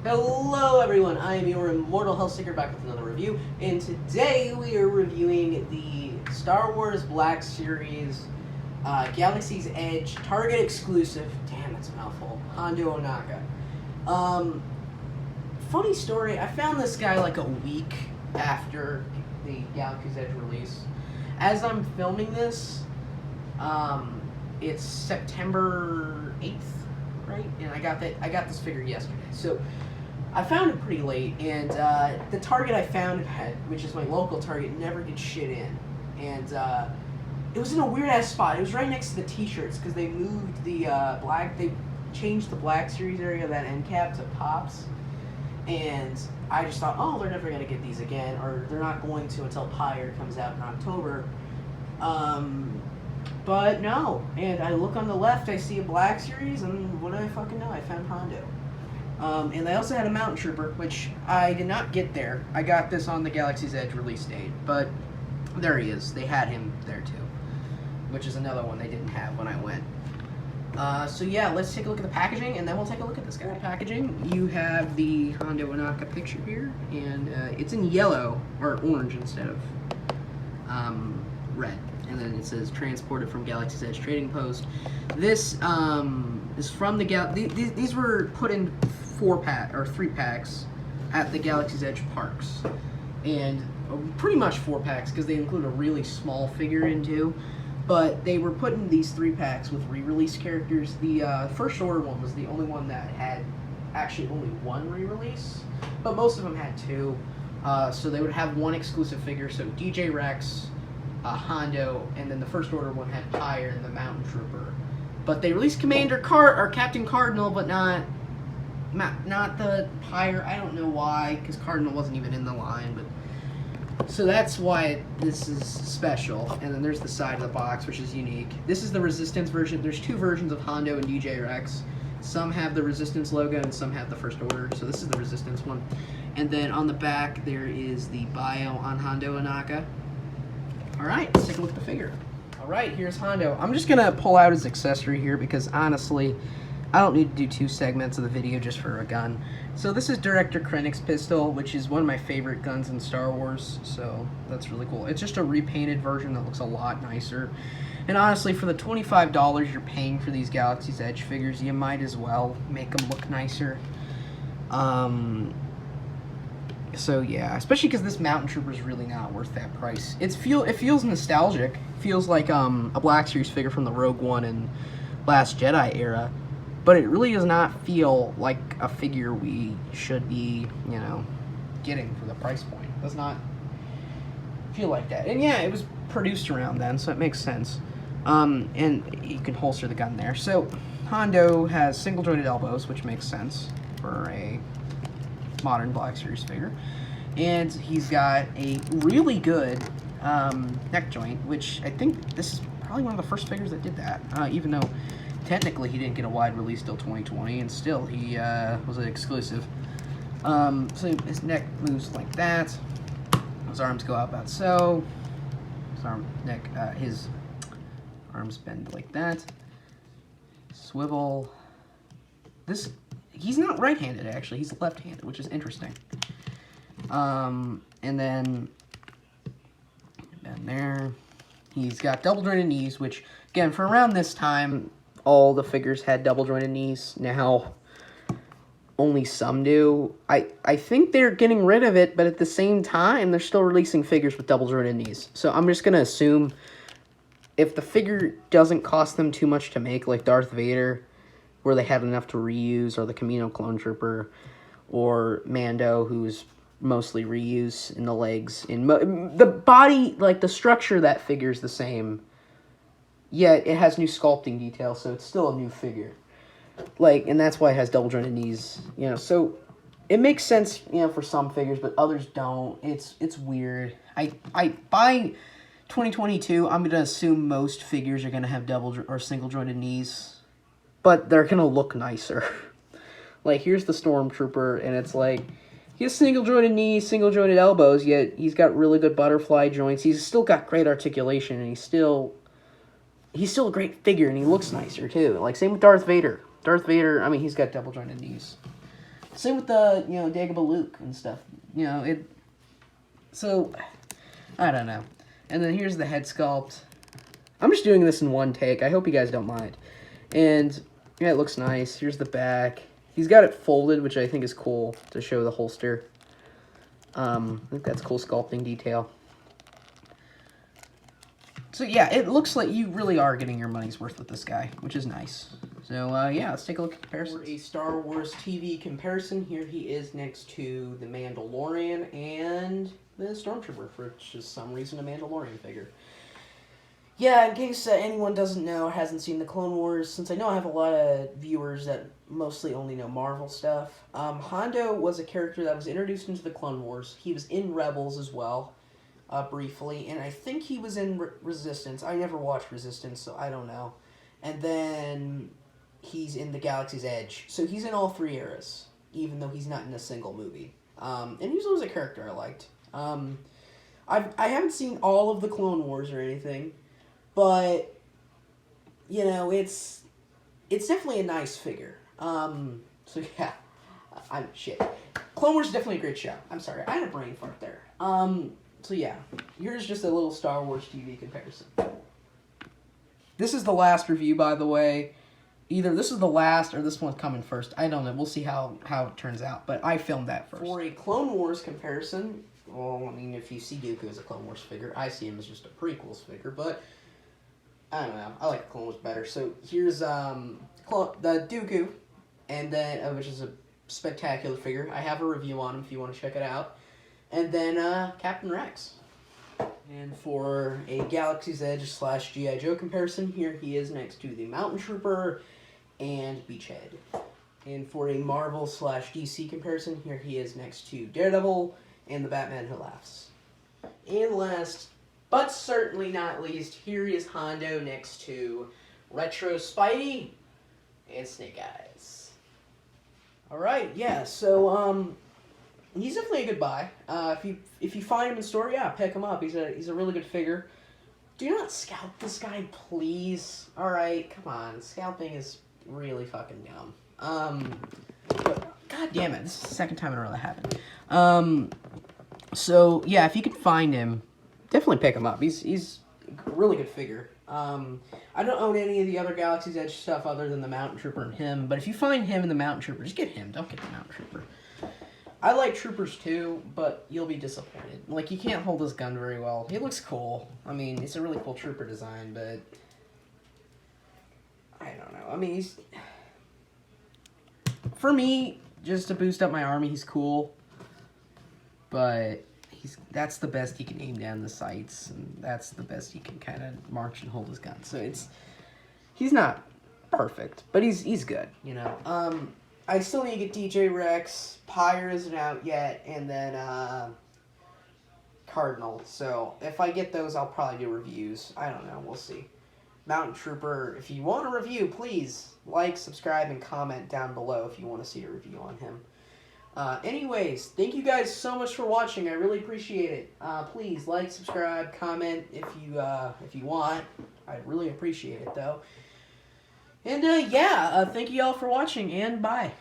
Hello everyone, I am your Immortal Hellseeker back with another review, and today we are reviewing the Star Wars Black Series Galaxy's Edge Target exclusive, damn that's a mouthful, Hondo Onaka. Funny story, I found this guy like a week after the Galaxy's Edge release. As I'm filming this, it's September 8th, right? And I got this figure yesterday. So I found it pretty late, and the Target I found it at, which is my local Target, never gets shit in. And it was in a weird ass spot. It was right next to the T-shirts because they moved the they changed the Black Series area of that end cap to Pops. And I just thought, oh, they're never gonna get these again, or they're not going to until Pyre comes out in October. But no, and I look on the left, I see a Black Series, and what do I fucking know? I found Hondo. And they also had a Mountain Trooper, which I did not get there. I got this on the Galaxy's Edge release date, but there he is. They had him there too, which is another one they didn't have when I went. So yeah, let's take a look at the packaging, and then we'll take a look at this guy. Packaging, you have the Hondo Onaka picture here, and it's in yellow, or orange instead of red. And then it says transported from Galaxy's Edge Trading Post. This is from the these were put in 3 packs at the Galaxy's Edge parks, and pretty much 4 packs because they include a really small figure in too. But they were put in these 3 packs with re-release characters. The first order one was the only one that had actually only 1 re-release, but most of them had 2. So they would have 1 exclusive figure. So DJ Rex, Hondo, and then the first order one had Pyre and the Mountain Trooper. But they released Captain Cardinal, but not the Pyre. I don't know why, because Cardinal wasn't even in the line. But so that's why this is special. And then there's the side of the box, which is unique. This is the Resistance version. There's 2 versions of Hondo and DJ Rex. Some have the Resistance logo and some have the First Order. So this is the Resistance one. And then on the back there is the bio on Hondo Onaka. Alright, let's take a look at the figure. Alright, here's Hondo. I'm just going to pull out his accessory here because honestly, I don't need to do 2 segments of the video just for a gun. So this is Director Krennic's pistol, which is one of my favorite guns in Star Wars, so that's really cool. It's just a repainted version that looks a lot nicer. And honestly, for the $25 you're paying for these Galaxy's Edge figures, you might as well make them look nicer. So yeah, especially because this Mountain Trooper is really not worth that price. It feels nostalgic. It feels like a Black Series figure from the Rogue One and Last Jedi era, but it really does not feel like a figure we should be, getting for the price point. It does not feel like that. And yeah, it was produced around then, so it makes sense. And you can holster the gun there. So Hondo has single jointed elbows, which makes sense for a modern Black Series figure, and he's got a really good neck joint, which I think this is probably one of the first figures that did that, even though technically he didn't get a wide release till 2020, and still he was an exclusive. So his neck moves like that, his arms go out about so, his arms bend like that, swivel. He's not right-handed, actually. He's left-handed, which is interesting. And then there, he's got double-jointed knees, which, again, for around this time, all the figures had double-jointed knees. Now, only some do. I think they're getting rid of it, but at the same time, they're still releasing figures with double-jointed knees. So I'm just going to assume if the figure doesn't cost them too much to make, like Darth Vader, where they had enough to reuse, or the Camino Clone Trooper, or Mando, who's mostly reuse in the legs. The body, like the structure of that figure is the same, yet it has new sculpting details, so it's still a new figure. And that's why it has double jointed knees, so it makes sense, for some figures, but others don't. It's weird. By 2022, I'm going to assume most figures are going to have double or single jointed knees, but they're going to look nicer. Here's the Stormtrooper, and it's he has single-jointed knees, single-jointed elbows, yet he's got really good butterfly joints. He's still got great articulation, and he's still a great figure, and he looks nicer, too. Same with Darth Vader. Darth Vader, I mean, he's got double-jointed knees. Same with the, Dagobah Luke and stuff. So, I don't know. And then here's the head sculpt. I'm just doing this in one take. I hope you guys don't mind. And, yeah, it looks nice. Here's the back. He's got it folded, which I think is cool to show the holster. I think that's cool sculpting detail. So, yeah, it looks like you really are getting your money's worth with this guy, which is nice. So, yeah, let's take a look at comparison. For a Star Wars TV comparison, here he is next to the Mandalorian and the Stormtrooper, for which is some reason a Mandalorian figure. Yeah, in case anyone doesn't know or hasn't seen the Clone Wars, since I know I have a lot of viewers that mostly only know Marvel stuff, Hondo was a character that was introduced into the Clone Wars. He was in Rebels as well, briefly, and I think he was in Resistance. I never watched Resistance, so I don't know. And then he's in the Galaxy's Edge. So he's in all three eras, even though he's not in a single movie. And he's always a character I liked. I haven't seen all of the Clone Wars or anything, but, it's definitely a nice figure. So yeah, shit. Clone Wars is definitely a great show. I'm sorry, I had a brain fart there. So yeah, here's just a little Star Wars TV comparison. This is the last review, by the way. Either this is the last or this one's coming first. I don't know. We'll see how it turns out. But I filmed that first. For a Clone Wars comparison, well, I mean, if you see Dooku as a Clone Wars figure, I see him as just a prequels figure. But I don't know. I like Clone Wars better. So here's the Dooku, and then which is a spectacular figure. I have a review on him if you want to check it out. And then Captain Rex. And for a Galaxy's Edge / G.I. Joe comparison, here he is next to the Mountain Trooper and Beachhead. And for a Marvel / DC comparison, here he is next to Daredevil and the Batman Who Laughs. And last, but certainly not least, here is Hondo next to Retro Spidey and Snake Eyes. Alright, yeah, so, he's definitely a good buy. If you find him in store, yeah, pick him up. He's a really good figure. Do not scalp this guy, please. Alright, come on. Scalping is really fucking dumb. But, god damn it, this is the second time in a row that happened. So, yeah, if you could find him, definitely pick him up. He's a really good figure. I don't own any of the other Galaxy's Edge stuff other than the Mountain Trooper and him, but if you find him and the Mountain Trooper, just get him. Don't get the Mountain Trooper. I like Troopers too, but you'll be disappointed. Like, he can't hold his gun very well. He looks cool. I mean, it's a really cool Trooper design, but I don't know. I mean, for me, just to boost up my army, he's cool, but that's the best he can aim down the sights, and that's the best he can kind of march and hold his gun. So he's not perfect, but he's good, I still need to get DJ Rex, Pyre isn't out yet, and then Cardinal. So if I get those, I'll probably do reviews. I don't know, we'll see. Mountain Trooper, if you want a review, please like, subscribe, and comment down below if you want to see a review on him. Anyways, thank you guys so much for watching. I really appreciate it. Please like, subscribe, comment if you want. I'd really appreciate it though. And, yeah, thank you all for watching, and bye.